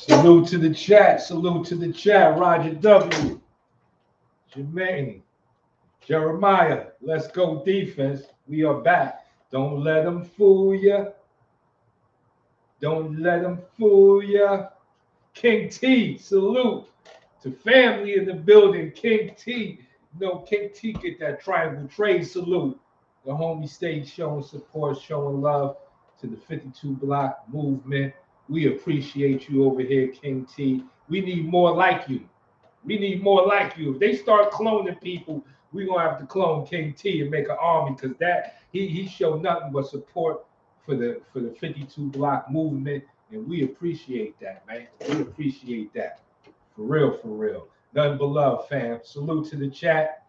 Salute to the chat. Salute to the chat. Roger W. Jermaine. Jeremiah. Let's go defense. We are back. Don't let them fool you. Don't let them fool you. King T. Salute to family in the building. King T. You know, King T get that triangle trade salute. The homie state showing support, showing love to the 52 block movement. We appreciate you over here, King T. We need more like you. We need more like you. If they start cloning people, we're gonna have to clone King T and make an army because that he showed nothing but support for the 52 block movement, and we appreciate that, man. We appreciate that. For real, for real. Nothing but love, fam. Salute to the chat.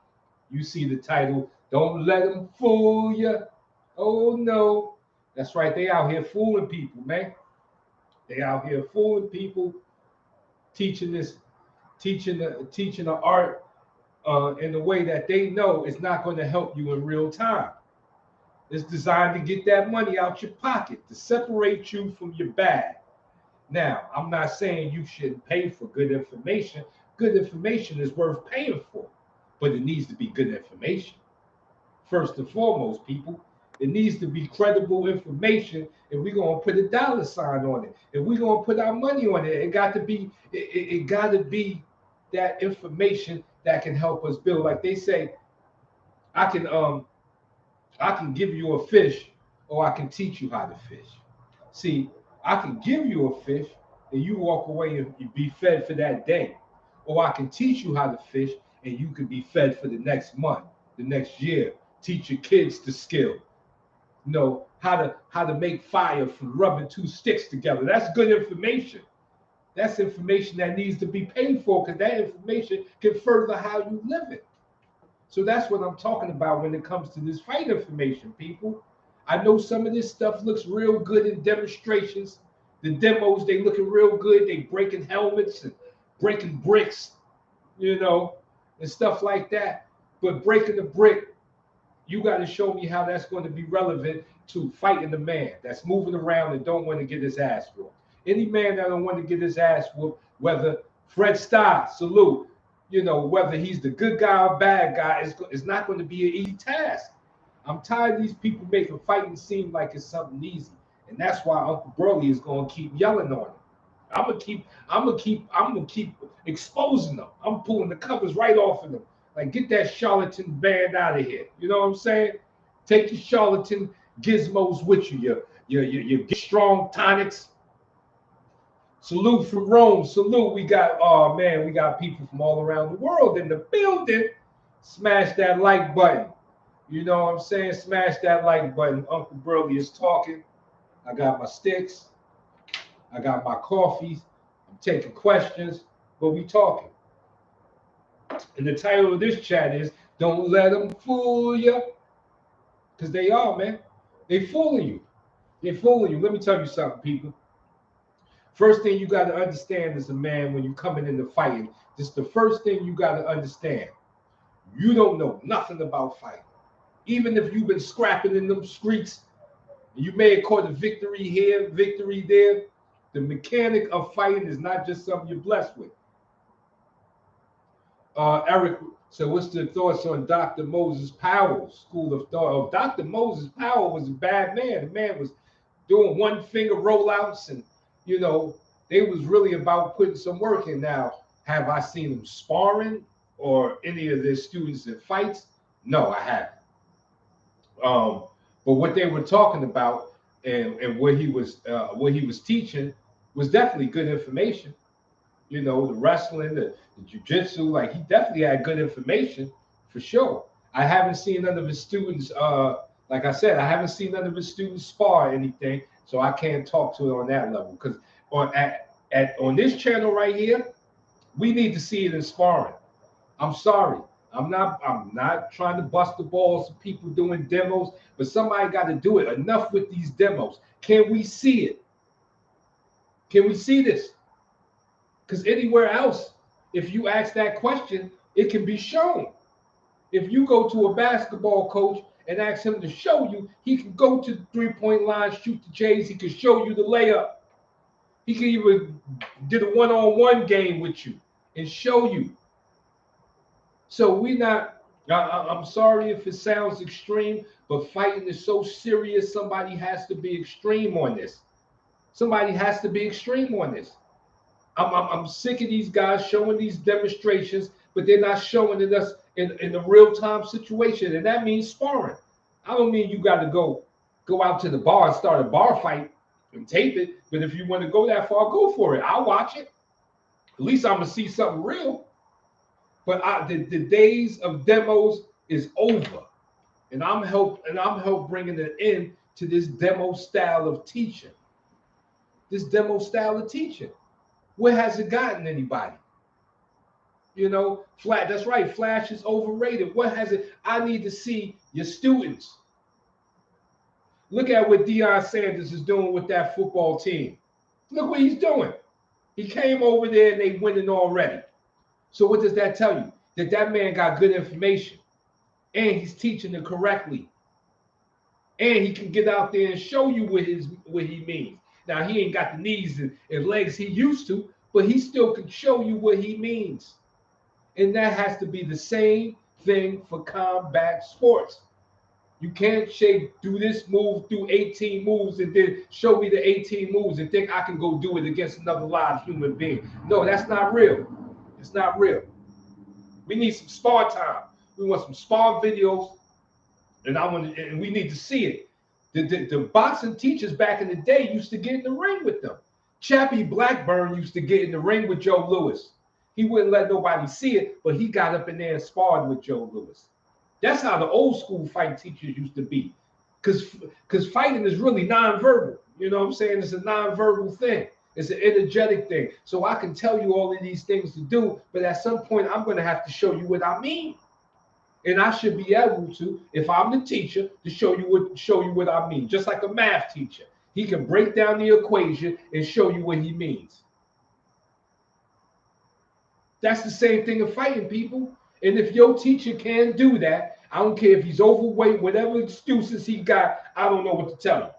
You see the title. Don't let them fool you. Oh no. That's right. They out here fooling people, man. They out here fooling people, teaching the art in a way that they know it's not going to help you in real time. It's designed to get that money out your pocket, to separate you from your bag. Now, I'm not saying you shouldn't pay for good information. Good information is worth paying for, but it needs to be good information. First and foremost, people, it needs to be credible information, and we're gonna put a dollar sign on it. If we're gonna put our money on it, it got to be it got to be that information that can help us build. Like they say, I can I can give you a fish, or I can teach you how to fish. See, I can give you a fish, and you walk away and you be fed for that day, or I can teach you how to fish, and you can be fed for the next month, the next year. Teach your kids the skill. You know how to make fire from rubbing two sticks together. That's good information. That's information that needs to be paid for because that information can further how you live it. So that's what I'm talking about when it comes to this fight information, people. I know some of this stuff looks real good in demonstrations. The demos, they looking real good. They breaking helmets and breaking bricks, you know, and stuff like that. But breaking the brick, you got to show me how that's going to be relevant to fighting the man that's moving around and don't want to get his ass whooped. Any man that don't want to get his ass whooped, whether Fred Starr, salute, you know, whether he's the good guy or bad guy, it's not going to be an easy task. I'm tired of these people making fighting seem like it's something easy. And that's why Uncle Burly is going to keep yelling on him. I'm gonna keep exposing them. I'm pulling the covers right off of them. Like, get that charlatan band out of here. You know what I'm saying? Take your charlatan gizmos with you. Your get strong tonics. Salute from Rome. Salute. We got, oh man, we got people from all around the world in the building. Smash that like button. You know what I'm saying? Smash that like button. Uncle Burly is talking. I got my sticks. I got my coffees. I'm taking questions, but we talking. And the title of this chat is Don't Let Them Fool You. Because they are, man. They fooling you. They fooling you. Let me tell you something, people. First thing you got to understand as a man when you're coming into fighting, this is the first thing you got to understand. You don't know nothing about fighting. Even if you've been scrapping in them streets, you may have caught a victory here, victory there. The mechanic of fighting is not just something you're blessed with. Eric, so what's the thoughts on Dr. Moses Powell's school of thought? Oh, Dr. Moses Powell was a bad man. The man was doing one finger rollouts, and you know, they was really about putting some work in. Now, have I seen them sparring or any of their students in fights? No, I haven't. But what they were talking about and what he was teaching was definitely good information. You know, the wrestling, the jiu-jitsu, like he definitely had good information for sure. I haven't seen none of his students, like I said, I haven't seen none of his students spar anything, so I can't talk to it on that level. Because on this channel right here, we need to see it in sparring. I'm sorry. I'm not trying to bust the balls of people doing demos, but somebody got to do it. Enough with these demos. Can we see it? Can we see this? Because anywhere else, if you ask that question, it can be shown. If you go to a basketball coach and ask him to show you, he can go to the three-point line, shoot the J's, he can show you the layup. He can even did a one-on-one game with you and show you. So we not. I'm sorry if it sounds extreme, but fighting is so serious. Somebody has to be extreme on this. Somebody has to be extreme on this. I'm sick of these guys showing these demonstrations, but they're not showing it us in a real time situation, and that means sparring. I don't mean you got to go out to the bar and start a bar fight and tape it, but if you want to go that far, go for it. I'll watch it. At least I'm gonna see something real. But the days of demos is over, and I'm help bringing an end to this demo style of teaching. This demo style of teaching. Where has it gotten anybody? Flash. That's right. Flash is overrated. What has it? I need to see your students. Look at what Deion Sanders is doing with that football team. Look what he's doing. He came over there and they winning already. So what does that tell you? That man got good information, and he's teaching it correctly, and he can get out there and show you what he means. Now he ain't got the knees and legs he used to, but he still can show you what he means. And that has to be the same thing for combat sports. You can't do this move, do 18 moves, and then show me the 18 moves and think I can go do it against another live human being. No, that's not real. It's not real. We need some spar time. We want some spar videos, and we need to see it. The boxing teachers back in the day used to get in the ring with them. Chappie Blackburn used to get in the ring with Joe Louis. He wouldn't let nobody see it, but he got up in there and sparred with Joe Louis. That's how the old school fight teachers used to be. Because fighting is really nonverbal. You know what I'm saying? It's a nonverbal thing. It's an energetic thing. So I can tell you all of these things to do, but at some point I'm going to have to show you what I mean. And I should be able to, if I'm the teacher, to show you what I mean. Just like a math teacher. He can break down the equation and show you what he means. That's the same thing of fighting, people. And if your teacher can do that, I don't care if he's overweight, whatever excuses he got, I don't know what to tell you.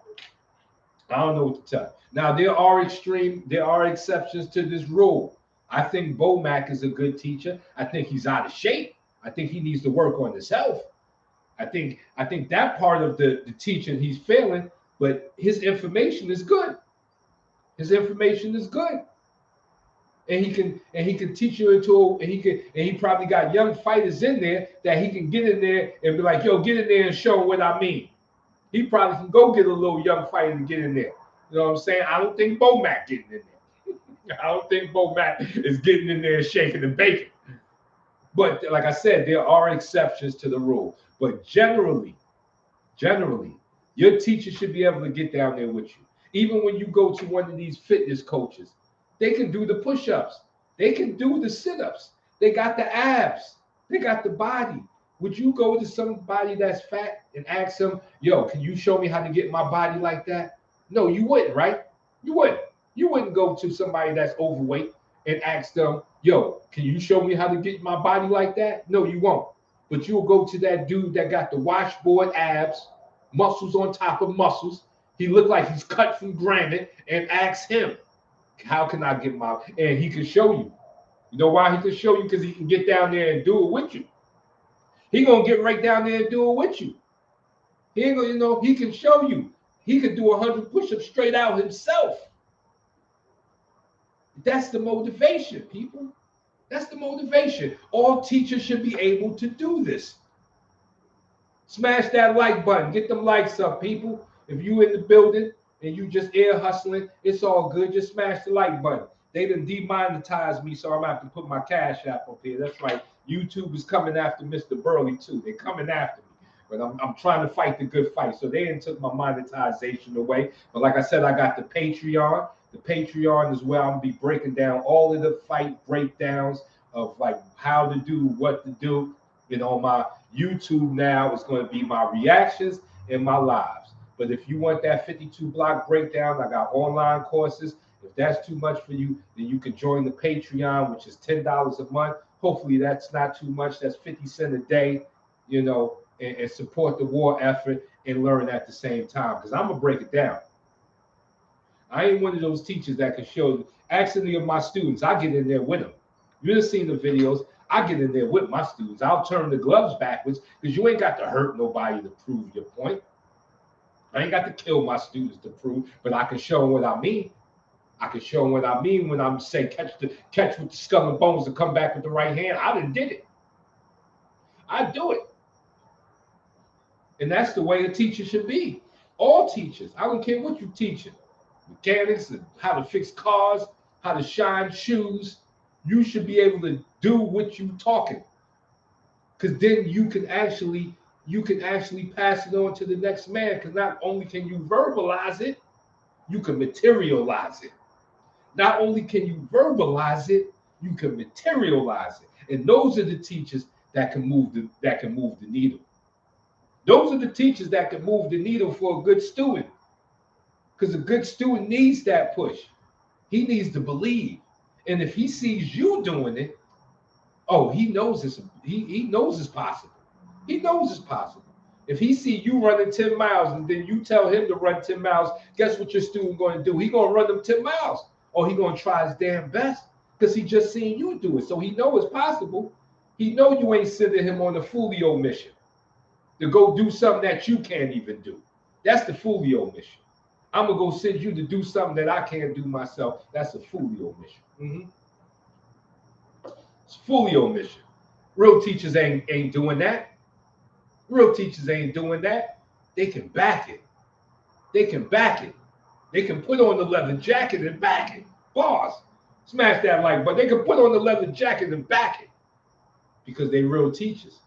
I don't know what to tell you. Now, there are exceptions to this rule. I think Bomac is a good teacher. I think he's out of shape. I think he needs to work on his health. I think that part of the teaching he's failing, but his information is good. His information is good. And he can teach you he probably got young fighters in there that he can get in there and be like, yo, get in there and show them what I mean. He probably can go get a little young fighter to get in there. You know what I'm saying? I don't think Bomac getting in there. I don't think Bomac is getting in there shaking and baking. But like I said, there are exceptions to the rule. But generally, your teacher should be able to get down there with you. Even when you go to one of these fitness coaches, they can do the push-ups. They can do the sit-ups. They got the abs. They got the body. Would you go to somebody that's fat and ask them, yo, can you show me how to get my body like that? No, you wouldn't, right? You wouldn't. You wouldn't go to somebody that's overweight and ask them, yo, can you show me how to get my body like that? No, you won't. But you'll go to that dude that got the washboard abs, muscles on top of muscles. He looked like he's cut from granite, and ask him, how can I get my, and he can show you. You know why he can show you? Because he can get down there and do it with you. He gonna get right down there and do it with you. He ain't gonna, he can show you. He could do 100 push-ups straight out himself. That's the motivation, people. That's the motivation. All teachers should be able to do this. Smash that like button. Get them likes up, people. If you in the building and you just ear hustling, it's all good. Just smash the like button. They done demonetized me, so I'm gonna have to put my cash app up here. That's right. YouTube is coming after Mr. Burly too. They're coming after me. But I'm trying to fight the good fight. So they didn't took my monetization away. But like I said, I got the Patreon. The Patreon is where I'm gonna be breaking down all of the fight breakdowns of like how to do, what to do. You know, my YouTube now is going to be my reactions and my lives. But if you want that 52 block breakdown, I got online courses. If that's too much for you, then you can join the Patreon, which is $10 a month. Hopefully that's not too much. That's 50 cents a day, you know, and support the war effort and learn at the same time. Because I'm going to break it down. I ain't one of those teachers that can show. Ask any of my students, I get in there with them. You done seen the videos. I get in there with my students. I'll turn the gloves backwards because you ain't got to hurt nobody to prove your point. I ain't got to kill my students to prove, but I can show them what I mean. I can show them what I mean when I'm saying catch with the skull and bones and come back with the right hand. I done did it. I do it. And that's the way a teacher should be. All teachers. I don't care what you're teaching. Mechanics and how to fix cars, how to shine shoes. You should be able to do what you're talking. Because then you can actually pass it on to the next man. Because not only can you verbalize it, you can materialize it. Not only can you verbalize it, you can materialize it. And those are the teachers that can move the needle. Those are the teachers that can move the needle for a good student. Because a good student needs that push. He needs to believe. And if he sees you doing it, oh, he knows it's he knows it's possible. He knows it's possible. If he see you running 10 miles and then you tell him to run 10 miles, guess what your student going to do? He going to run them 10 miles. Or he going to try his damn best because he just seen you do it. So he know it's possible. He know you ain't sending him on a folio mission to go do something that you can't even do. That's the folio mission. I'm going to go send you to do something that I can't do myself. That's a folio mission. It's a folio mission. Real teachers ain't doing that. Real teachers ain't doing that. They can back it. They can back it. They can put on the leather jacket and back it. Boss, smash that like button. They can put on the leather jacket and back it because they real teachers.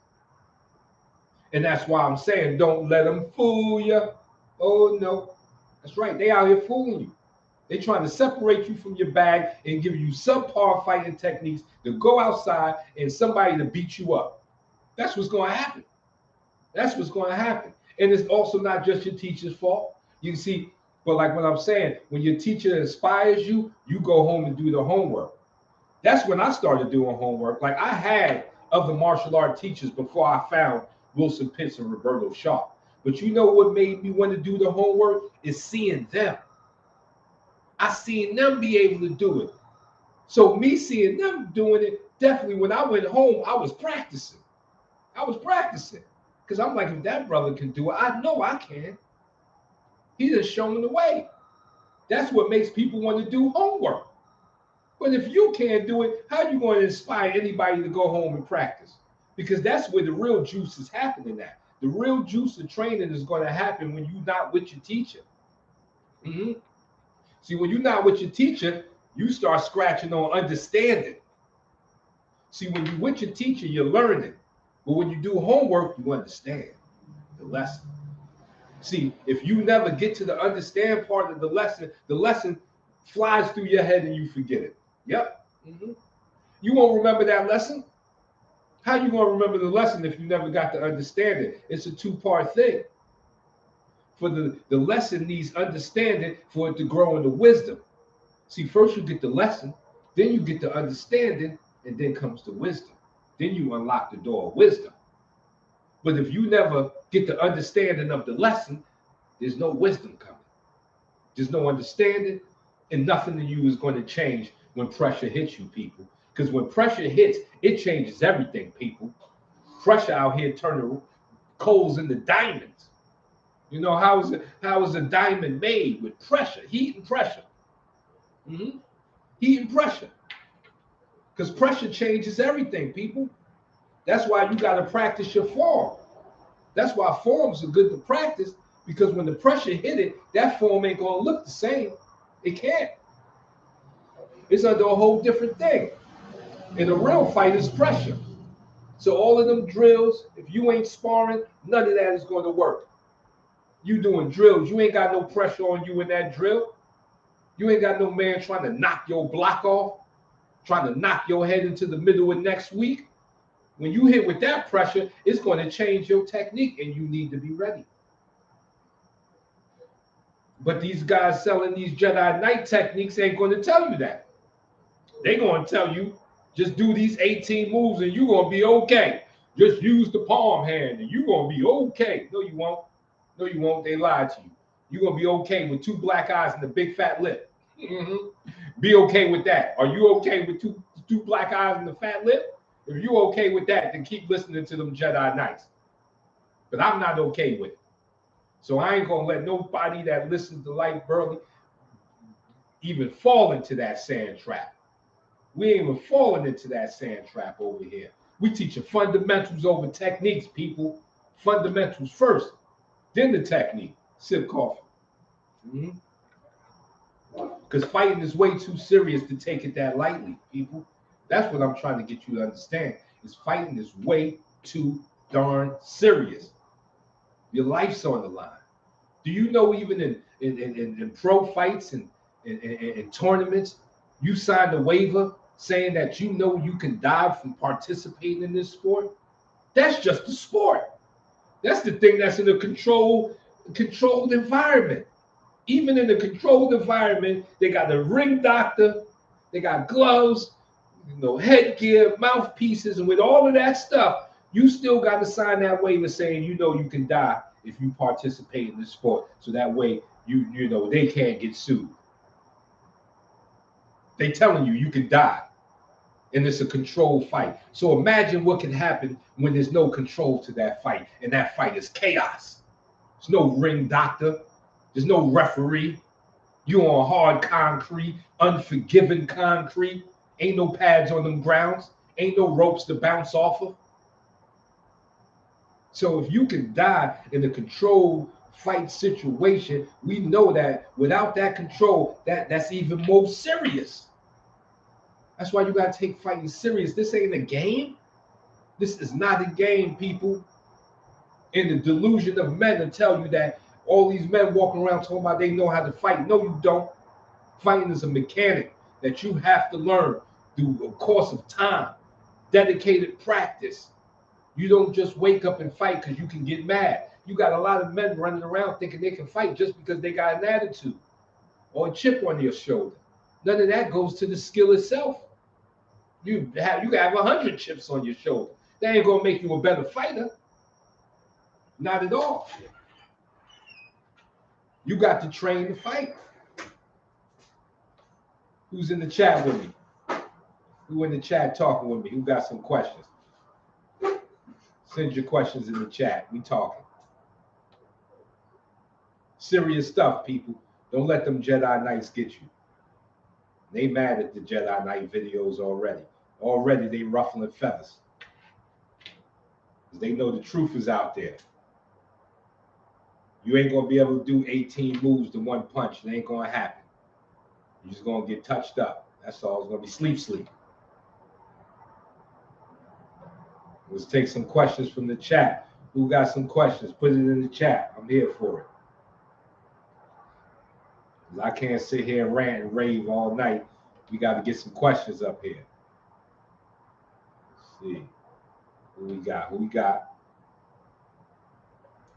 And that's why I'm saying don't let them fool you. Oh, no. That's right. They out here fooling you. They trying to separate you from your bag and give you subpar fighting techniques to go outside and somebody to beat you up. That's what's going to happen. That's what's going to happen. And it's also not just your teacher's fault. You can see, but like what I'm saying, when your teacher inspires you, you go home and do the homework. That's when I started doing homework. Like I had other martial art teachers before I found Wilson Pitts and Roberto Sharp. But you know what made me want to do the homework is seeing them. I seen them be able to do it. So me seeing them doing it, definitely when I went home, I was practicing. Because I'm like, if that brother can do it, I know I can. He just showing the way. That's what makes people want to do homework. But if you can't do it, how are you going to inspire anybody to go home and practice? Because that's where the real juice is happening at. The real juice of training is going to happen when you're not with your teacher. See, when you're not with your teacher, you start scratching on understanding. See, when you're with your teacher, you're learning. But when you do homework, you understand the lesson. See, if you never get to the understand part of the lesson flies through your head and you forget it. Yep. You won't remember that lesson. How you going to remember the lesson if you never got to understand it? It's a two-part thing. For the lesson needs understanding for it to grow into wisdom. See, first you get the lesson, then you get the understanding, and then comes the wisdom. Then you unlock the door of wisdom. But if you never get the understanding of the lesson, there's no wisdom coming. There's no understanding, and nothing in you is going to change when pressure hits you, people. Because when pressure hits, it changes everything, people. Pressure out here turning coals into diamonds. You know, how is a diamond made? With pressure, heat and pressure. Heat and pressure. Because pressure changes everything, people. That's why you got to practice your form. That's why forms are good to practice, because when the pressure hit it, that form ain't going to look the same. It can't. It's under a whole different thing. In a real fight, it's pressure. So all of them drills, if you ain't sparring, none of that is going to work. You doing drills, you ain't got no pressure on you in that drill. You ain't got no man trying to knock your block off, trying to knock your head into the middle of next week. When you hit with that pressure, it's going to change your technique, and you need to be ready. But these guys selling these Jedi Knight techniques ain't going to tell you that. They're going to tell you, just do these 18 moves and you're going to be okay. Just use the palm hand and you're going to be okay. No, you won't. No, you won't. They lied to you. You're gonna be okay with 2 black eyes and a big fat lip. Be okay with that. Are you okay with two black eyes and a fat lip? If you're okay with that, then keep listening to them Jedi Knights. But I'm not okay with it. So I ain't gonna let nobody that listens to Lyte Burly even fall into that sand trap. We ain't even falling into that sand trap over here. We teaching fundamentals over techniques, people. Fundamentals first, then the technique. Sip coffee. Because fighting is way too serious to take it that lightly, people. That's what I'm trying to get you to understand. Is fighting is way too darn serious. Your life's on the line. Do you know even in pro fights and in tournaments, you signed a waiver saying that you know you can die from participating in this sport? That's just a sport. That's the thing that's in a controlled environment. Even in a controlled environment, they got a ring doctor, they got gloves, headgear, mouthpieces, and with all of that stuff, you still got to sign that waiver saying you know you can die if you participate in this sport. So that way, you know they can't get sued. They telling you can die, and it's a controlled fight. So imagine what can happen when there's no control to that fight, and that fight is chaos. There's no ring doctor. There's no referee. You on hard concrete, unforgiving concrete. Ain't no pads on them grounds. Ain't no ropes to bounce off of. So if you can die in a controlled fight situation, we know that without that control, that's even more serious. That's why you got to take fighting serious. This ain't a game. This is not a game, people. In the delusion of men to tell you that all these men walking around talking about they know how to fight. No, you don't. Fighting is a mechanic that you have to learn through a course of time, dedicated practice. You don't just wake up and fight because you can get mad. You got a lot of men running around thinking they can fight just because they got an attitude or a chip on their shoulder. None of that goes to the skill itself. You can have 100 chips on your shoulder. That ain't gonna make you a better fighter. Not at all. You got to train to fight. Who's in the chat with me? Who in the chat talking with me? Who got some questions? Send your questions in the chat. We talking. Serious stuff, people. Don't let them Jedi Knights get you. They mad at the Jedi Knight videos already. Already they ruffling feathers. Because they know the truth is out there. You ain't going to be able to do 18 moves to one punch. It ain't going to happen. You're just going to get touched up. That's all. It's going to be sleep. Let's take some questions from the chat. Who got some questions? Put it in the chat. I'm here for it. I can't sit here and rant and rave all night. We got to get some questions up here. Let's see. Who we got?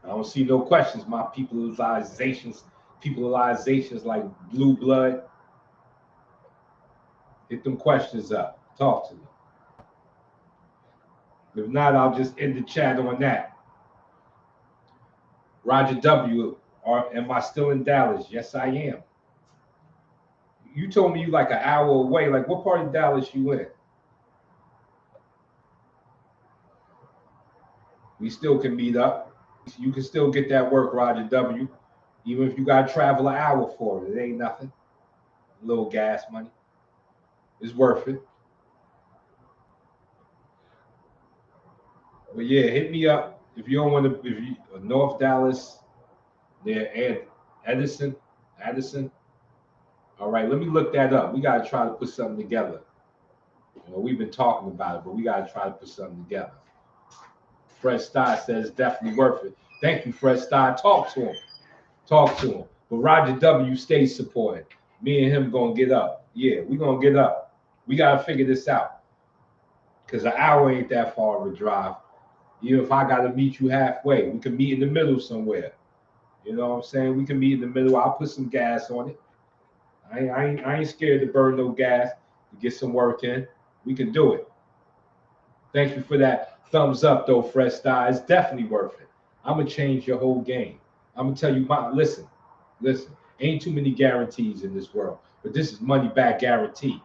I don't see no questions. My peopleizations like blue blood. Hit them questions up. Talk to me. If not, I'll just end the chat on that. Roger W. Am I still in Dallas? Yes, I am. You told me you like an hour away. Like, what part of Dallas you in? We still can meet up. You can still get that work, Roger W. Even if you got to travel an hour for it. It ain't nothing. A little gas money. It's worth it. But yeah, hit me up if you don't want to. If you North Dallas, near Edison. All right, let me look that up. We got to try to put something together. We've been talking about it, but we got to try to put something together. Fred Stein says it's definitely worth it. Thank you, Fred Stein. Talk to him. But Roger W. stays supported. Me and him gonna get up. Yeah, we gonna get up. We gotta figure this out. Because an hour ain't that far of a drive. Even if I gotta meet you halfway, we can meet in the middle somewhere. You know what I'm saying? We can meet in the middle. I'll put some gas on it. I ain't scared to burn no gas to get some work in. We can do it. Thank you for that thumbs up, though, Fresh Style. It's definitely worth it. I'm going to change your whole game. I'm going to tell you, listen, Listen, ain't too many guarantees in this world, but this is money back guarantee.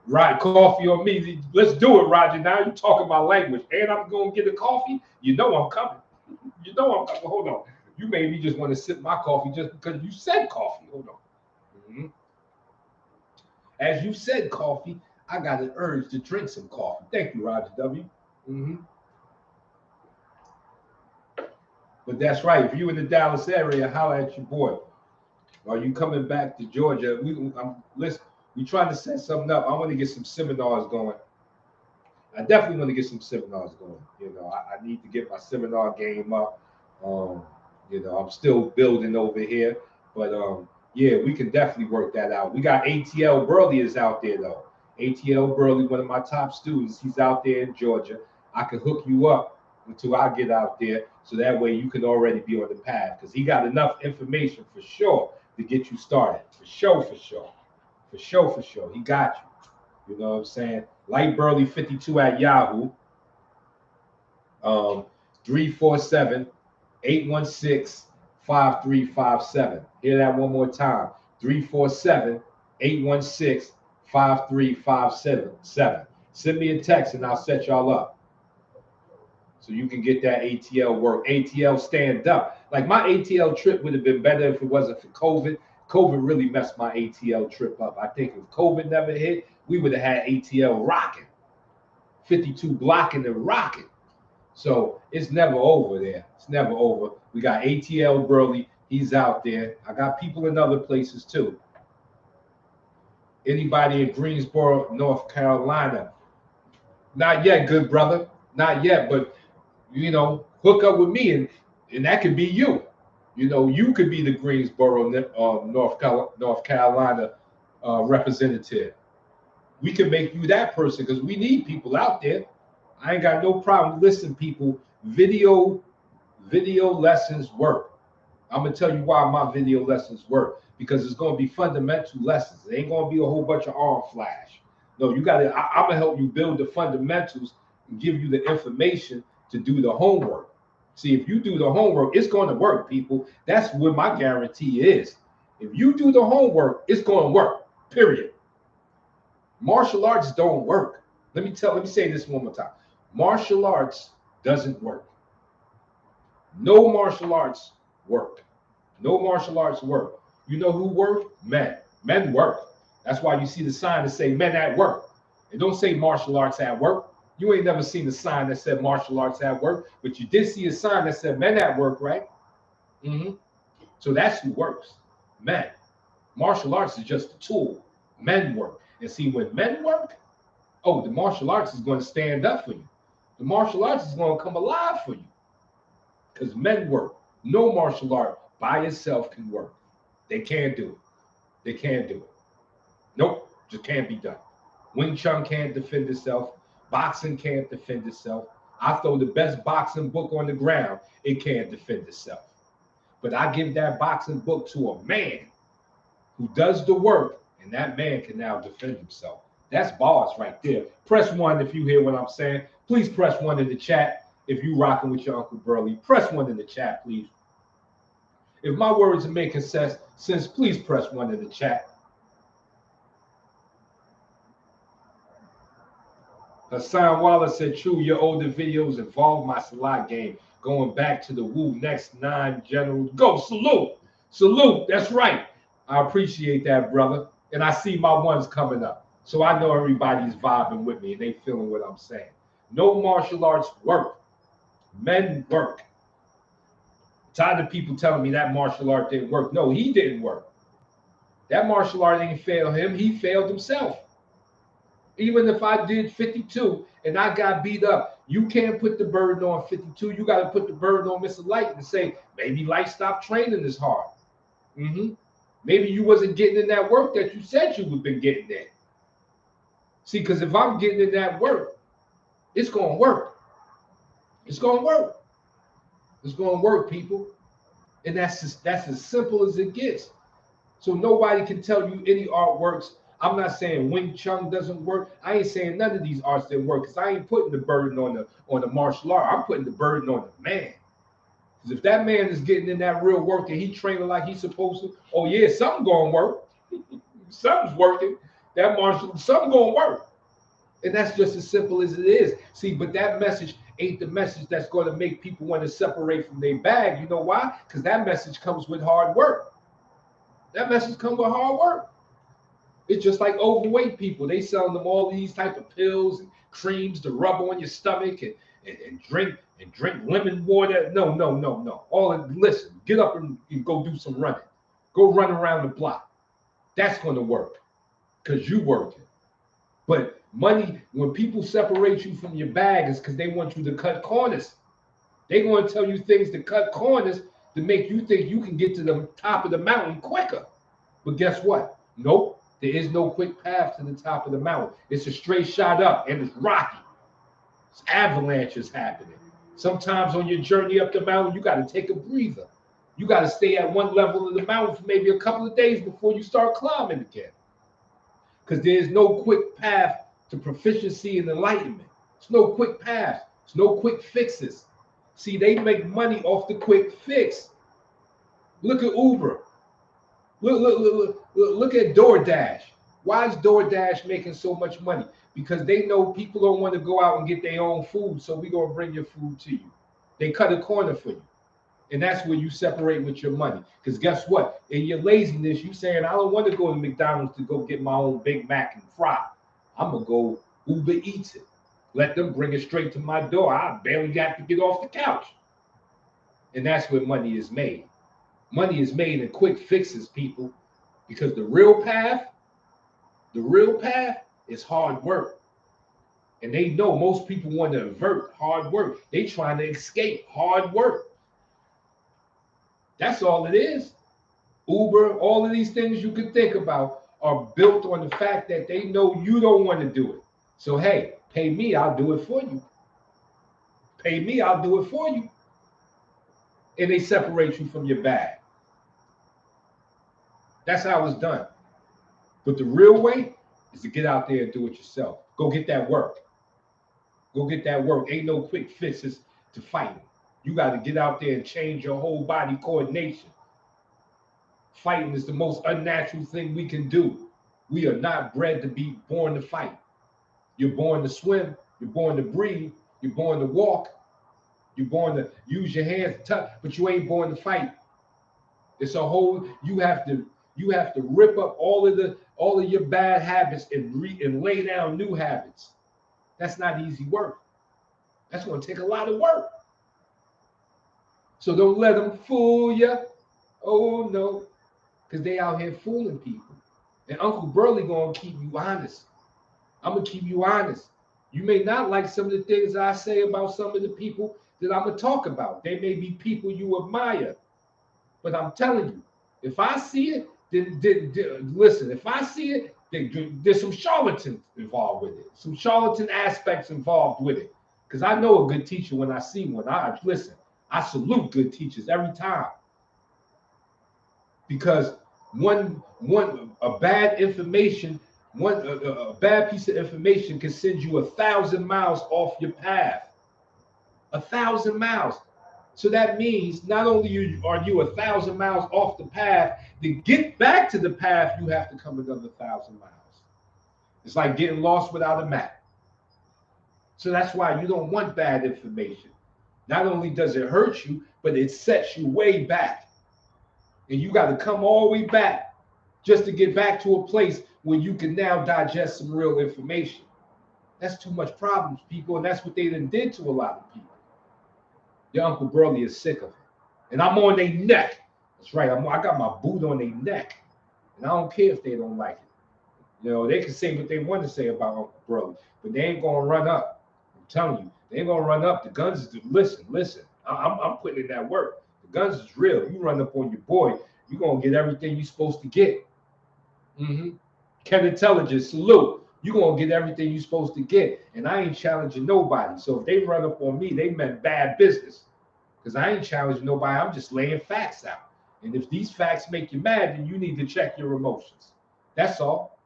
Right, coffee on me. Let's do it, Roger. Now you're talking my language, and I'm gonna get a coffee. You know I'm coming. You know I'm coming. Hold on. You made me just want to sip my coffee just because you said coffee. Hold on. As you said coffee, I got an urge to drink some coffee. Thank you, Roger W. hmm But that's right. If you're in the Dallas area, holla at your boy. Are you coming back to Georgia? Listen. We trying to set something up. I want to get some seminars going. I definitely want to get some seminars going. I need to get my seminar game up. I'm still building over here, but yeah, we can definitely work that out. We got ATL Burly is out there though. ATL Burly, one of my top students, he's out there in Georgia. I can hook you up until I get out there, so that way you can already be on the path because he got enough information for sure to get you started. For sure. He got you. You know what I'm saying? Lyte Burly 52 at Yahoo. 347-816-5357. Hear that one more time. 347-816-5357. Send me a text and I'll set y'all up. So you can get that ATL work. ATL stand up. Like my ATL trip would have been better if it wasn't for COVID. COVID really messed my ATL trip up. I think if COVID never hit, we would have had ATL rocking. 52 blocking and rocking. So it's never over there. It's never over. We got ATL Burly. He's out there. I got people in other places too. Anybody in Greensboro, North Carolina? Not yet, good brother. Not yet, but hook up with me and that could be you. You could be the Greensboro, North Carolina representative. We can make you that person because we need people out there. I ain't got no problem. Listen, people, video lessons work. I'm gonna tell you why my video lessons work because it's gonna be fundamental lessons. It ain't gonna be a whole bunch of arm flash. No, you gotta. I'm gonna help you build the fundamentals and give you the information to do the homework. See, if you do the homework, it's gonna work, people. That's what my guarantee is. If you do the homework, it's gonna work. Period. Martial arts don't work. Let me say this one more time. Martial arts doesn't work. No martial arts work. No martial arts work. You know who work? Men. Men work. That's why you see the sign that say men at work. It don't say martial arts at work. You ain't never seen a sign that said martial arts at work, but you did see a sign that said men at work, right? So that's who works. Men. Martial arts is just a tool. Men work. And see, when men work, the martial arts is going to stand up for you. The martial arts is going to come alive for you. Because men work. No martial art by itself can work. They can't do it. They can't do it. Nope, just can't be done. Wing Chun can't defend itself. Boxing can't defend itself. I throw the best boxing book on the ground. It can't defend itself. But I give that boxing book to a man who does the work, and that man can now defend himself. That's bars right there. Press 1 if you hear what I'm saying. Please press 1 in the chat if you rocking with your Uncle Burly. Press 1 in the chat, please. If my words are making sense, please press 1 in the chat. Hassan Wallace said, true, your older videos involve my Salah game. Going back to the Woo next 9 generals. Go, salute. Salute, that's right. I appreciate that, brother. And I see my ones coming up. So I know everybody's vibing with me and they feeling what I'm saying. No martial arts work. Men work. Tired of people telling me that martial art didn't work. No, he didn't work. That martial art didn't fail him. He failed himself. Even if I did 52 and I got beat up, you can't put the burden on 52. You got to put the burden on Mr. Lyte and say, maybe Lyte stopped training this hard. Maybe you wasn't getting in that work that you said you would have been getting in. See, because if I'm getting in that work, it's going to work. It's going to work. It's going to work, people. And that's as simple as it gets. So nobody can tell you any art works. I'm not saying Wing Chun doesn't work. I ain't saying none of these arts didn't work because I ain't putting the burden on the martial art. I'm putting the burden on the man. Because if that man is getting in that real work and he training like he's supposed to, oh yeah, something gonna work. Something's working. That marshal, something gonna work. And that's just as simple as it is. See, but that message ain't the message that's going to make people want to separate from their bag. You know why? Because that message comes with hard work. That message comes with hard work. It's just like overweight people. They selling them all these type of pills and creams to rub on your stomach and drink lemon water. No, no, no, no. Listen, get up and go do some running. Go run around the block. That's going to work because you working. But money, when people separate you from your bag, is because they want you to cut corners. They're going to tell you things to cut corners to make you think you can get to the top of the mountain quicker. But guess what? Nope. There is no quick path to the top of the mountain. It's a straight shot up and it's rocky. It's avalanches happening. Sometimes on your journey up the mountain, you got to take a breather. You got to stay at one level of the mountain for maybe a couple of days before you start climbing again. Because there's no quick path to proficiency and enlightenment. There's no quick path. There's no quick fixes. See, they make money off the quick fix. Look at Uber. Look at DoorDash. Why is DoorDash making so much money? Because they know people don't want to go out and get their own food, so we're going to bring your food to you. They cut a corner for you. And that's where you separate with your money. Because guess what? In your laziness, you saying, I don't want to go to McDonald's to go get my own Big Mac and fry. I'm going to go Uber Eats it. Let them bring it straight to my door. I barely got to get off the couch. And that's where money is made. Money is made in quick fixes, people. Because the real path is hard work. And they know most people want to avert hard work. They trying to escape hard work. That's all it is. Uber, all of these things you can think about are built on the fact that they know you don't want to do it. So, hey, pay me, I'll do it for you. Pay me, I'll do it for you. And they separate you from your bag. That's how it's done. But the real way is to get out there and do it yourself. Go get that work. Go get that work. Ain't no quick fixes to fighting. You got to get out there and change your whole body coordination. Fighting is the most unnatural thing we can do. We are not bred to be born to fight. You're born to swim. You're born to breathe. You're born to walk. You're born to use your hands to touch, but you ain't born to fight. It's a whole. You have to rip up all of your bad habits and lay down new habits. That's not easy work. That's going to take a lot of work. So don't let them fool you. Oh, no. Because they out here fooling people. And Uncle Burly going to keep you honest. I'm going to keep you honest. You may not like some of the things I say about some of the people that I'm going to talk about. They may be people you admire. But I'm telling you, if I see it, then listen, if I see it, there's some charlatans involved with it. Some charlatan aspects involved with it. Because I know a good teacher when I see one. I salute good teachers every time. Because a bad piece of information can send you 1,000 miles off your path. 1,000 miles. So that means not only are you 1,000 miles off the path, to get back to the path, you have to come another 1,000 miles. It's like getting lost without a map. So that's why you don't want bad information. Not only does it hurt you, but it sets you way back. And you got to come all the way back just to get back to a place where you can now digest some real information. That's too much problems, people, and that's what they done did to a lot of people. Your Uncle Burly is sick of it. And I'm on their neck. That's right, I got my boot on their neck. And I don't care if they don't like it. You know, they can say what they want to say about Uncle Burly, but they ain't going to run up. I'm telling you, they ain't going to run up. The guns is, listen. I'm putting in that work. The guns is real. You run up on your boy, you're going to get everything you're supposed to get. Ken Intelligence, salute. You're going to get everything you're supposed to get. And I ain't challenging nobody. So if they run up on me, they meant bad business. Because I ain't challenging nobody. I'm just laying facts out. And if these facts make you mad, then you need to check your emotions. That's all.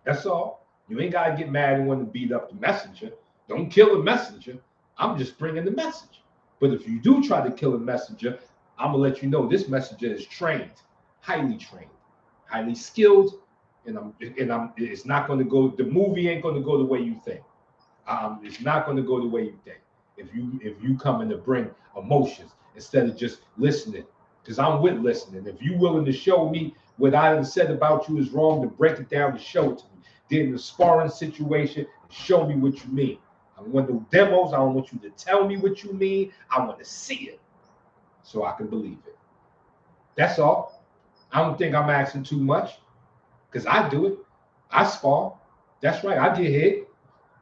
That's all. You ain't got to get mad and want to beat up the messenger. Don't kill the messenger. I'm just bringing the message. But if you do try to kill a messenger, I'm gonna let you know this messenger is trained, highly skilled, and it's not gonna go. The movie ain't gonna go the way you think. It's not gonna go the way you think. If you come in to bring emotions instead of just listening, because I'm with listening. If you willing to show me what I said about you is wrong, to break it down, to show it to me. Get in a sparring situation and show me what you mean. I want no demos. I don't want you to tell me what you mean. I want to see it so I can believe it. That's all. I don't think I'm asking too much because I do it. I spar. That's right. I get hit.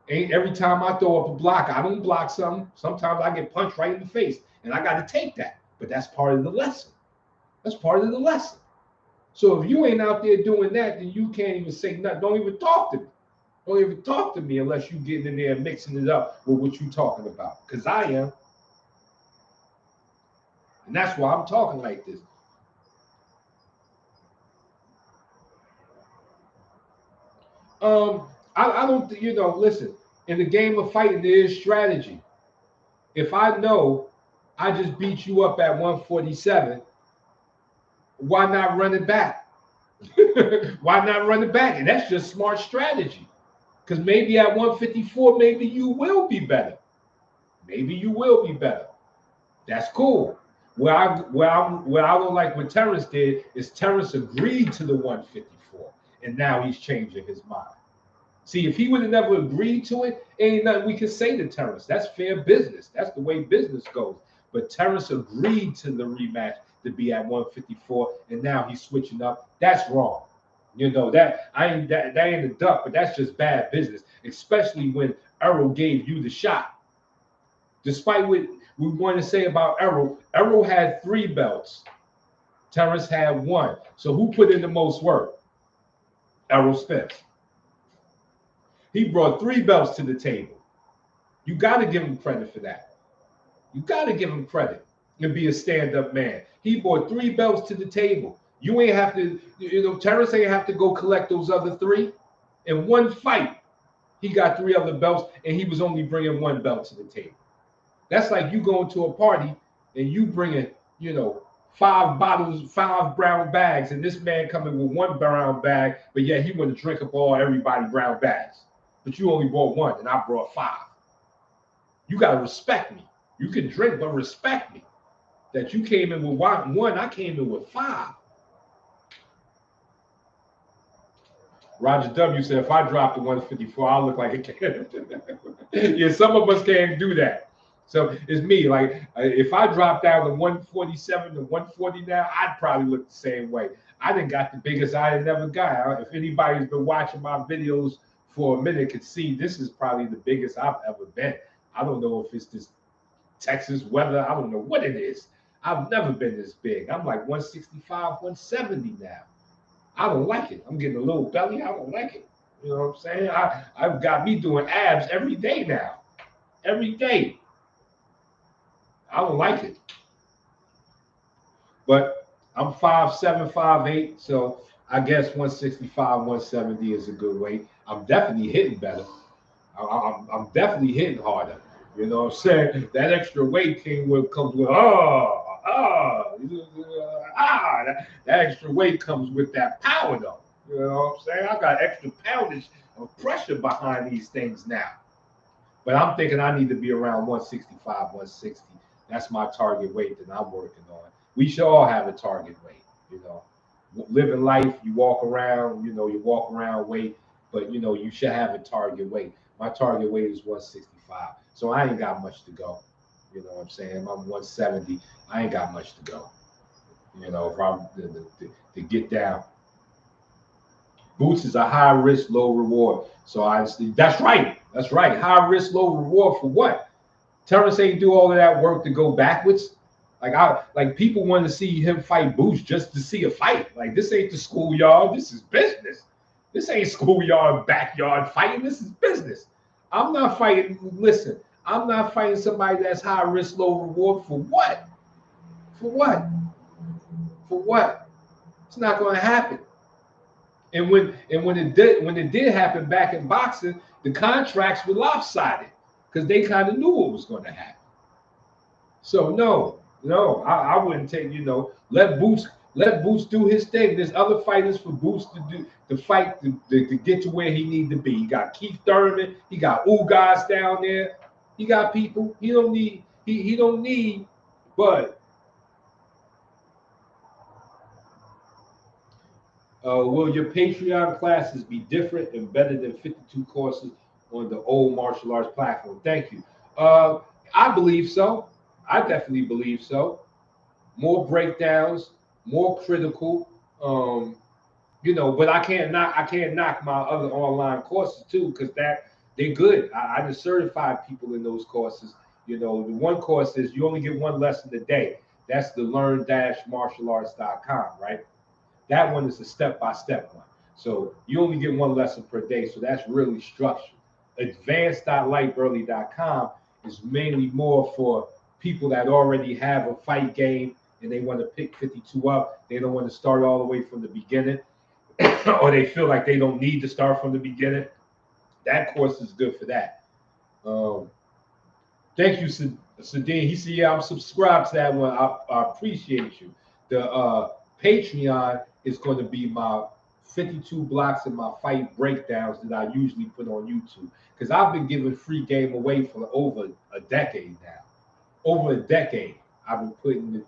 Ain't every time I throw up a block, I don't block something. Sometimes I get punched right in the face, and I got to take that. But that's part of the lesson. That's part of the lesson. So if you ain't out there doing that, then you can't even say nothing. Don't even talk to me. Don't even talk to me unless you getting in there and mixing it up with what you talking about. Because I am. And that's why I'm talking like this. I don't, listen, in the game of fighting, there is strategy. If I know I just beat you up at 147, why not run it back? Why not run it back? And that's just smart strategy. Because maybe at 154, maybe you will be better. Maybe you will be better. That's cool. Where I don't like what Terrence did is Terrence agreed to the 154, and now he's changing his mind. See, if he would have never agreed to it, ain't nothing we can say to Terrence. That's fair business. That's the way business goes. But Terrence agreed to the rematch to be at 154, and now he's switching up. That's wrong. That ain't a duck, but that's just bad business, especially when Errol gave you the shot. Despite what we want to say about Errol had 3 belts. Terrence had 1. So who put in the most work? Errol Spence. He brought 3 belts to the table. You got to give him credit for that. You got to give him credit and be a stand-up man. He brought 3 belts to the table. You ain't have to, Terrence ain't have to go collect those other 3. In one fight, he got 3 other belts, and he was only bringing 1 belt to the table. That's like you going to a party and you bringing, 5 bottles, 5 brown bags, and this man coming with 1 brown bag, but yet he want to drink up everybody brown bags. But you only brought 1, and I brought 5. You got to respect me. You can drink, but respect me. That you came in with 1, I came in with 5. Roger W. said, if I drop to 154, I'll look like a kid. Yeah, some of us can't do that. So it's me. Like, if I drop down to 147 to 140 now, I'd probably look the same way. I done got the biggest I had never got. If anybody's been watching my videos for a minute could see, this is probably the biggest I've ever been. I don't know if it's this Texas weather. I don't know what it is. I've never been this big. I'm like 165, 170 now. I don't like it. I'm getting a little belly. I don't like it. You know what I'm saying? I've got me doing abs every day now. Every day. I don't like it. But I'm 5'7", 5'8", so I guess 165, 170 is a good weight. I'm definitely hitting better. I'm definitely hitting harder. You know what I'm saying? That extra weight comes with that extra weight comes with that power though. You know what I'm saying? I got extra poundage of pressure behind these things now. But I'm thinking I need to be around 165, 160. That's my target weight that I'm working on. We should all have a target weight, Living life, you walk around, you walk around weight, but you should have a target weight. My target weight is 165. So I ain't got much to go. You know what I'm saying? I'm 170. I ain't got much to go. If I'm to get down. Boots is a high risk, low reward. So that's right. That's right. High risk, low reward for what? Terrence ain't do all of that work to go backwards. Like people want to see him fight Boots just to see a fight. Like this ain't the schoolyard. This is business. This ain't schoolyard, backyard fighting. This is business. I'm not fighting. Listen, I'm not fighting somebody that's high risk, low reward for what? For what? For what? It's not going to happen. And when it did happen back in boxing, the contracts were lopsided because they kind of knew what was going to happen. So no, I wouldn't take, let Boots do his thing. There's other fighters for Boots to fight to get to where he need to be. He got Keith Thurman, he got Ugas down there, he got people. He don't need, but will your Patreon classes be different and better than 52 courses on the old martial arts platform? Thank you. Uh, I believe so. I definitely believe so. More breakdowns, more critical. Um, but I can't knock my other online courses too, because that they're good. I just certified people in those courses. The one course is you only get one lesson a day. That's the learn-martialarts.com, right? That one is a step-by-step one. So you only get one lesson per day. So that's really structured. Advanced.lyteburly.com is mainly more for people that already have a fight game and they want to pick 52 up. They don't want to start all the way from the beginning, or they feel like they don't need to start from the beginning. That course is good for that. Um, Thank you, Sadine. He said, "Yeah, I'm subscribed to that one. I appreciate you." The Patreon is going to be my 52 blocks of my fight breakdowns that I usually put on YouTube, because I've been giving free game away for over a decade now. Over a decade, I've been putting it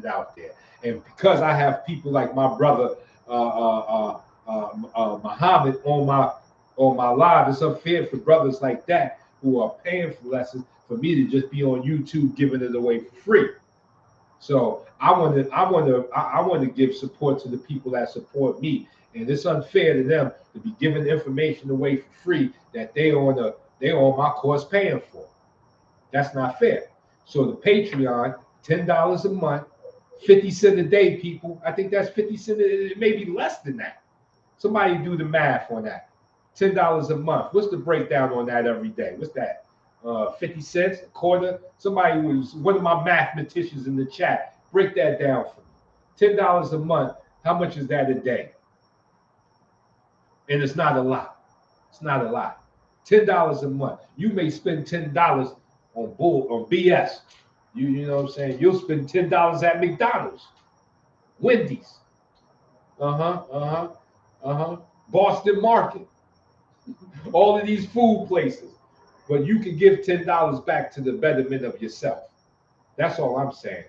out there, and because I have people like my brother Muhammad on my live, it's unfair for brothers like that who are paying for lessons for me to just be on YouTube giving it away for free. So I want to give support to the people that support me, and it's unfair to them to be giving information away for free that they on my course paying for. That's not fair. So the Patreon, $10 a month, 50 cents a day, people. I think that's 50 cents. It may be less than that. Somebody do the math on that. $10 a month. What's the breakdown on that every day? What's that? 50 cents, a quarter. Somebody was one of my mathematicians in the chat. Break that down for me. $10 a month. How much is that a day? And it's not a lot. It's not a lot. $10 a month. You may spend $10 on BS. You know what I'm saying? You'll spend $10 at McDonald's, Wendy's, Boston Market, all of these food places. But you can give $10 back to the betterment of yourself. That's all I'm saying.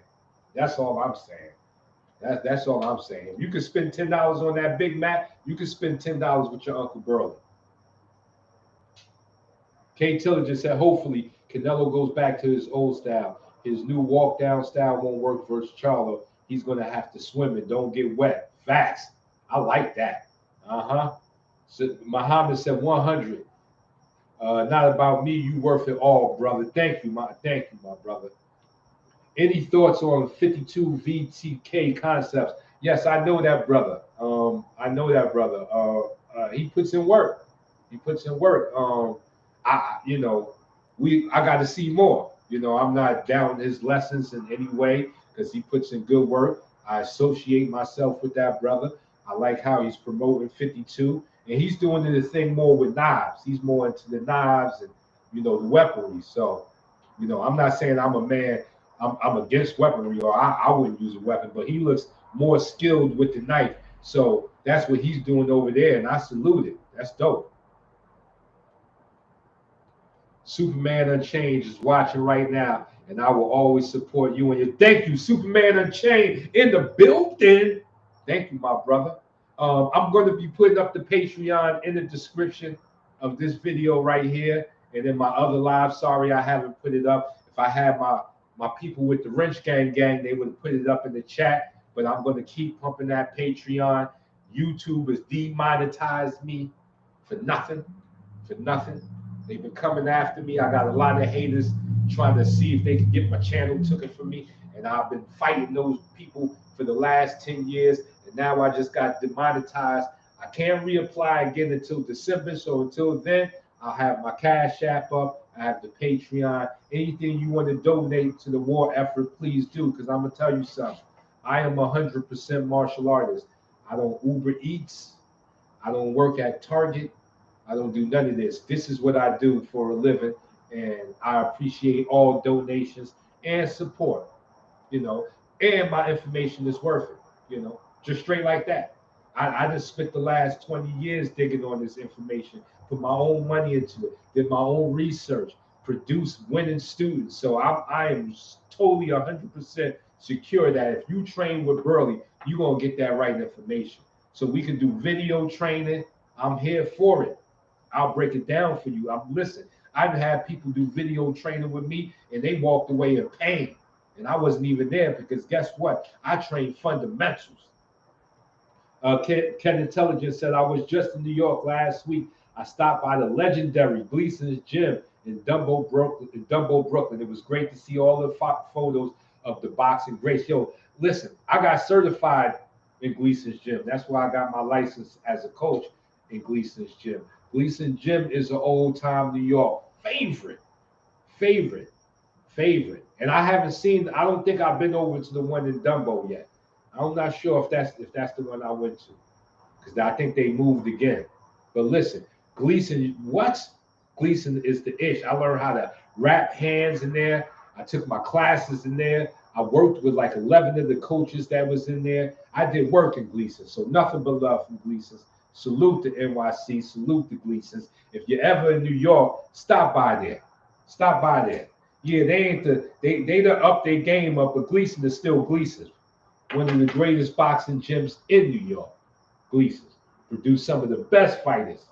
That's all I'm saying. That's all I'm saying. If you can spend $10 on that Big Mac, you can spend $10 with your Uncle Burley. Kay Tiller just said, hopefully Canelo goes back to his old style. His new walk down style won't work versus Charlo. He's gonna have to swim and don't get wet. Facts. I like that. Uh-huh. So Muhammad said 100. Not about me. You worth it all, brother. Thank you, my brother. Any thoughts on 52 VTK concepts? Yes, I know that brother. I know that brother. He puts in work. He puts in work. I got to see more. I'm not down his lessons in any way because he puts in good work. I associate myself with that brother. I like how he's promoting 52, and he's doing the thing more with knives. He's more into the knives and the weaponry. So, I'm not saying I'm a man. I'm against weaponry, or I wouldn't use a weapon, but he looks more skilled with the knife. So that's what he's doing over there, and I salute it. That's dope. Superman Unchained is watching right now, and I will always support you and your. Thank you, Superman Unchained in the building. Thank you, my brother. I'm going to be putting up the Patreon in the description of this video right here, and then my other live. Sorry, I haven't put it up. If I had my people with the Wrench Gang, they would have put it up in the chat. But I'm going to keep pumping that Patreon. YouTube has demonetized me for nothing. For nothing. They've been coming after me. I got a lot of haters trying to see if they can get my channel taken from me. And I've been fighting those people for the last 10 years. And now I just got demonetized. I can't reapply again until December. So until then, I'll have my Cash App up. I have the Patreon. Anything you want to donate to the war effort, please do. Because I'm going to tell you something. I am 100% martial artist. I don't Uber Eats. I don't work at Target. I don't do none of this. This is what I do for a living, and I appreciate all donations. and support, and my information is worth it, just straight like that. I just spent the last 20 years digging on this information, put my own money into it, did my own research, produced winning students. So I am totally 100% secure that if you train with Burly, you're going to get that right information. So we can do video training. I'm here for it. I'll break it down for you. Listen, I've had people do video training with me and they walked away in pain. And I wasn't even there because guess what? I trained fundamentals. Ken Intelligence said, I was just in New York last week. I stopped by the legendary Gleason's Gym in Dumbo, Brooklyn. It was great to see all the photos of the boxing greats. Yo, listen, I got certified in Gleason's Gym. That's why I got my license as a coach in Gleason's Gym. Gleason's Gym is an old-time New York favorite. And I don't think I've been over to the one in Dumbo yet. I'm not sure if that's the one I went to, because I think they moved again. But listen, Gleason is the ish. I learned how to wrap hands in there. I took my classes in there. I worked with like 11 of the coaches that was in there. I did work in Gleason, so nothing but love from Gleason's. Salute to NYC. Salute to Gleason's. If you're ever in New York, stop by there. Yeah, they done up their game up, but Gleason is still Gleason. One of the greatest boxing gyms in New York. Gleason produced some of the best fighters.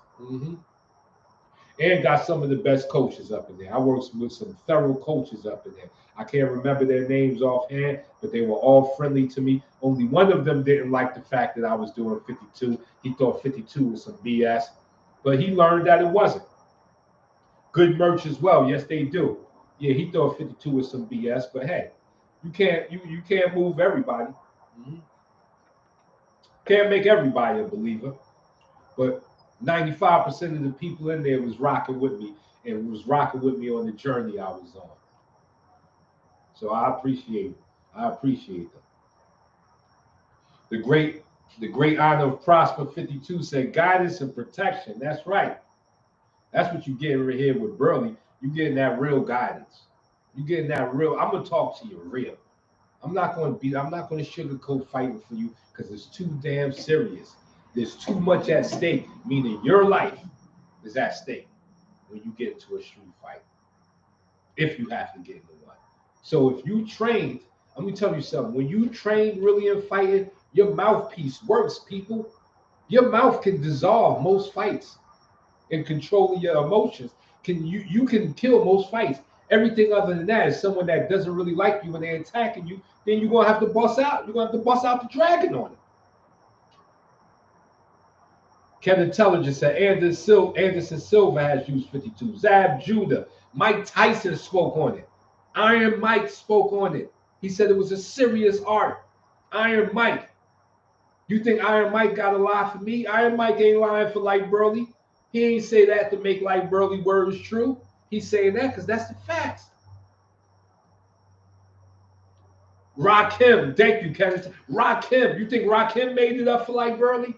And got some of the best coaches up in there. I worked with some thorough coaches up in there. I can't remember their names offhand, but they were all friendly to me. Only one of them didn't like the fact that I was doing 52. He thought 52 was some BS, but he learned that it wasn't. Good merch as well. Yes, they do. Yeah, he thought 52 was some BS, but hey, you can't move everybody. Can't make everybody a believer, but 95% of the people in there was rocking with me and was rocking with me on the journey I was on. So I appreciate it. I appreciate them. The great honor of Prosper 52 said guidance and protection. That's right. That's what you getting right here with Burly. You getting that real guidance. You getting that real. I'm gonna talk to you real. I'm not gonna sugarcoat fighting for you because it's too damn serious. There's too much at stake, meaning your life is at stake when you get into a street fight. If you have to get into one. So if you trained, let me tell you something. When you train really in fighting, your mouthpiece works, people. Your mouth can dissolve most fights and control your emotions. You can kill most fights. Everything other than that is someone that doesn't really like you when they're attacking you, then you're gonna have to bust out. You're gonna have to bust out the dragon on it. Ken Intelligence said Anderson Silva has used 52. Zab Judah. Mike Tyson spoke on it. Iron Mike spoke on it. He said it was a serious art. Iron Mike. You think Iron Mike got a lie for me? Iron Mike ain't lying for Lyte Burly. He ain't say that to make Lyte Burly words true. He's saying that because that's the facts. Rakim. Thank you, Kevin. Rakim. You think Rakim made it up for Lyte Burly?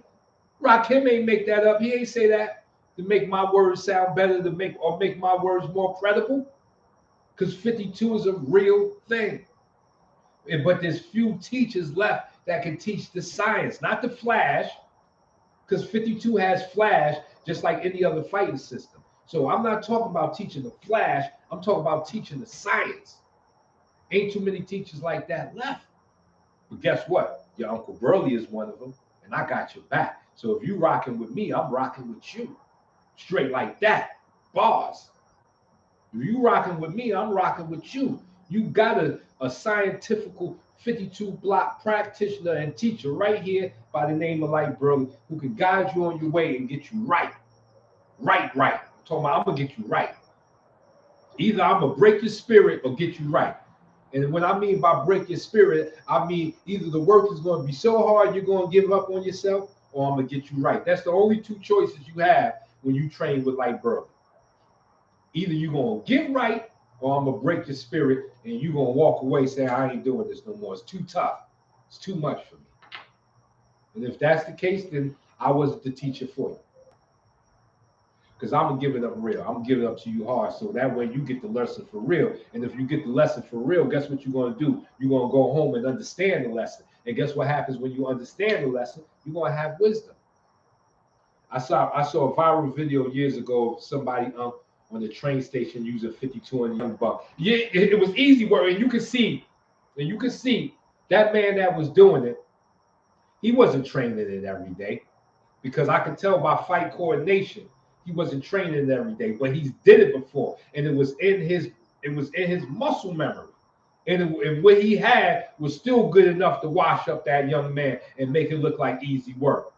Rakim ain't make that up. He ain't say that to make my words sound better, to make my words more credible. Because 52 is a real thing. But there's few teachers left that can teach the science, not the flash. Because 52 has flash just like any other fighting system. So I'm not talking about teaching the flash. I'm talking about teaching the science. Ain't too many teachers like that left. But guess what? Your Uncle Burly is one of them, and I got your back. So if you rocking with me, I'm rocking with you. Straight like that. Bars. If you rocking with me, I'm rocking with you. You got a scientific 52 block practitioner and teacher right here by the name of Lyte Burly who can guide you on your way and get you right. Right. I'm talking about I'm going to get you right. Either I'm going to break your spirit or get you right. And what I mean by break your spirit, I mean either the work is going to be so hard you're going to give up on yourself, or I'm going to get you right. That's the only two choices you have when you train with Lyte Burly. Either you're going to get right, or I'm going to break your spirit and you're going to walk away saying, I ain't doing this no more. It's too tough. It's too much for me. And if that's the case, then I wasn't the teacher for you. because I'm gonna give it up real. I'm gonna give it up to you hard, so that way you get the lesson for real. And if you get the lesson for real, guess what you're gonna do? You're gonna go home and understand the lesson. And guess what happens when you understand the lesson? You're gonna have wisdom. I saw a viral video years ago of somebody on the train station using 52 and Young Buck. Yeah, it was easy work, and you could see that man that was doing it. He wasn't training it every day, because I could tell by fight coordination he wasn't training it every day, but he's did it before, and it was in his muscle memory, and what he had was still good enough to wash up that young man and make it look like easy work.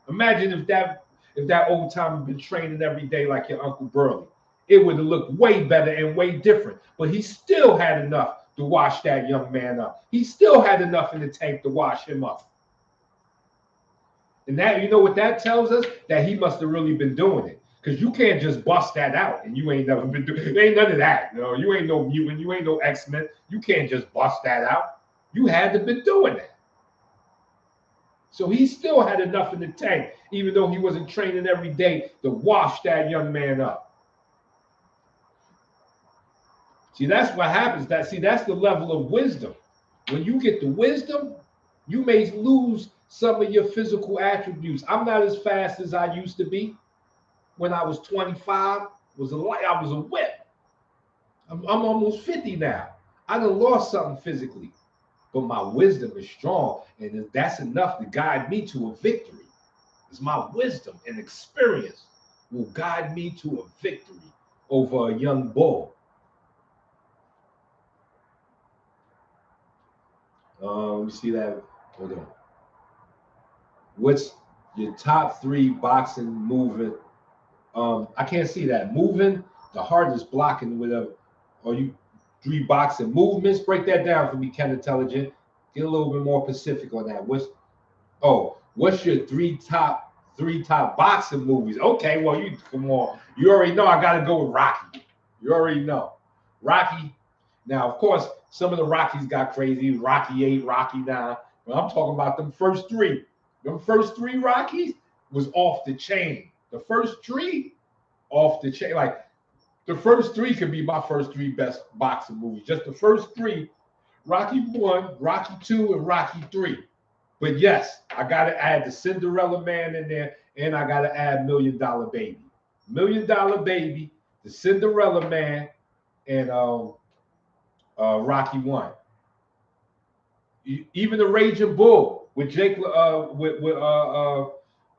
Imagine if that old time had been training every day like your Uncle Burly, it would have looked way better and way different. But he still had enough to wash that young man up. He still had enough in the tank to wash him up. And that, you know what that tells us? That he must have really been doing it. Because you can't just bust that out and you ain't never been doing it. Ain't none of that. You know, you ain't no mutant, you ain't no X-Men. You can't just bust that out. You had to be doing that. So he still had enough in the tank, even though he wasn't training every day, to wash that young man up. See, that's what happens. That's the level of wisdom. When you get the wisdom, you may lose some of your physical attributes. I'm not as fast as I used to be. When I was 25, I was a whip. I'm almost 50 now. I done lost something physically, but my wisdom is strong, and that's enough to guide me to a victory. It's my wisdom and experience will guide me to a victory over a young bull. Let me see that. Hold on. What's your top 3 boxing movement? I can't see that. Moving, the heart is blocking with a, or you 3 boxing movements. Break that down for me, Ken Intelligent. Get a little bit more specific on that. What's your 3 top boxing movies? Okay, well, you come on. You already know I gotta go with Rocky. You already know. Rocky. Now, of course, some of the Rockies got crazy. Rocky 8, Rocky 9. But I'm talking about them first 3. Them first 3 Rockies was off the chain. The first 3 off the chain. Like the first 3 could be my first 3 best boxing movies. Just the first 3, Rocky 1, Rocky 2, and Rocky 3. But yes, I gotta add the Cinderella Man in there, and I gotta add $1 Million Baby. $1 Million Baby, the Cinderella Man, and Rocky 1. Even the Raging Bull with Jake,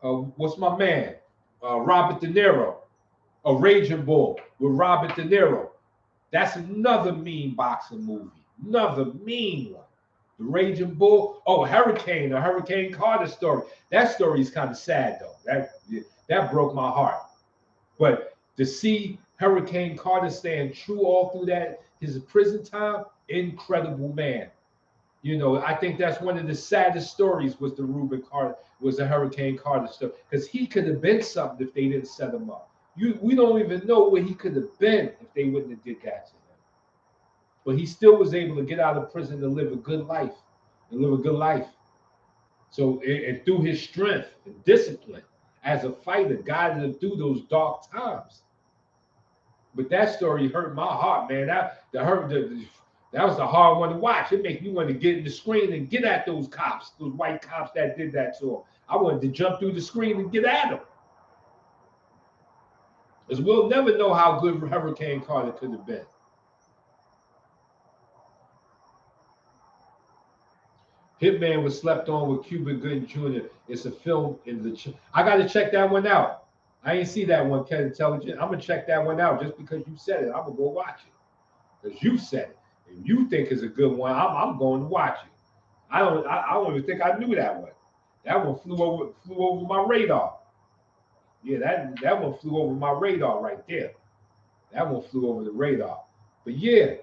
what's my man? Robert De Niro. A Raging Bull with Robert De Niro. That's another mean boxing movie. Another mean one. The Raging Bull. Oh, Hurricane, the Hurricane Carter story. That story is kind of sad though. That broke my heart. But to see Hurricane Carter staying true all through that his prison time, incredible man. You know, I think that's one of the saddest stories was the Hurricane Carter story, because he could have been something if they didn't set him up. We don't even know where he could have been if they wouldn't have did that to him. But he still was able to get out of prison and live a good life. So, and through his strength and discipline as a fighter, guided him through those dark times. But that story hurt my heart, man. That was a hard one to watch. It makes me want to get in the screen and get at those cops, those white cops that did that to him. I wanted to jump through the screen and get at them. Because we'll never know how good Hurricane Carter could have been. Hitman was slept on with Cuba Gooding Jr. It's a film in the. I got to check that one out. I ain't see that one, Ken Intelligent. I'm gonna check that one out just because you said it. I'm gonna go watch it because you said it. If you think it's a good one, I'm going to watch it. I don't even think I knew that one. That one flew over my radar. Yeah, that one flew over my radar right there. That one flew over the radar. But yeah,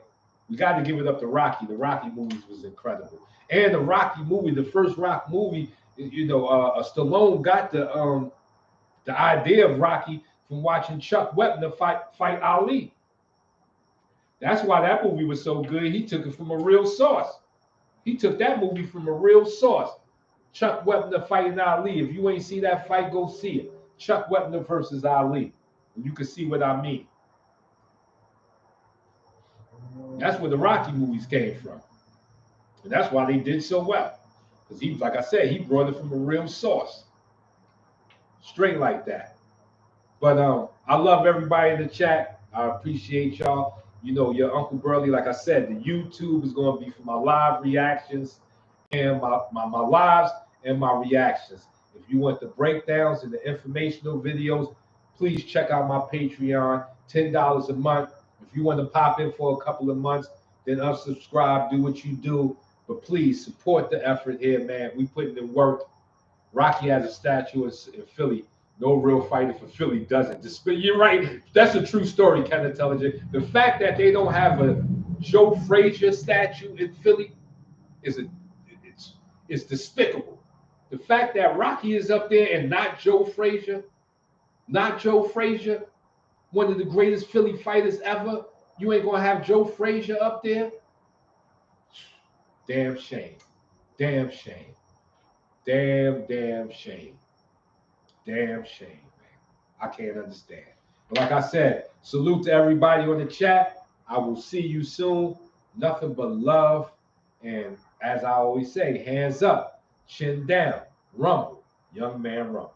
we got to give it up to Rocky. The Rocky movies was incredible. And the Rocky movie, the first Rock movie, you know, Stallone got the idea of Rocky from watching Chuck Wepner fight Ali. That's why that movie was so good. He took it from a real source. He took that movie from a real source. Chuck Wepner fighting Ali. If you ain't see that fight, go see it. Chuck Wepner versus Ali. And you can see what I mean. That's where the Rocky movies came from. And that's why they did so well. Because he, like I said, he brought it from a real source. Straight like that. But I love everybody in the chat. I appreciate y'all. You know, your Uncle Burly, like I said, the YouTube is going to be for my live reactions and my lives and my reactions. If you want the breakdowns and the informational videos, please check out my Patreon, $10 a month. If you want to pop in for a couple of months, then unsubscribe, do what you do. But please support the effort here, man. We putting in work. Rocky has a statue in Philly. No real fighter for Philly doesn't. You're right. That's a true story, Ken Intelligent. The fact that they don't have a Joe Frazier statue in Philly it's despicable. The fact that Rocky is up there and not Joe Frazier, one of the greatest Philly fighters ever, you ain't gonna have Joe Frazier up there. Damn shame. Damn shame. Damn shame. Damn shame, man. I can't understand. But like I said, salute to everybody on the chat. I will see you soon. Nothing but love. And as I always say, hands up, chin down, rumble, young man rumble.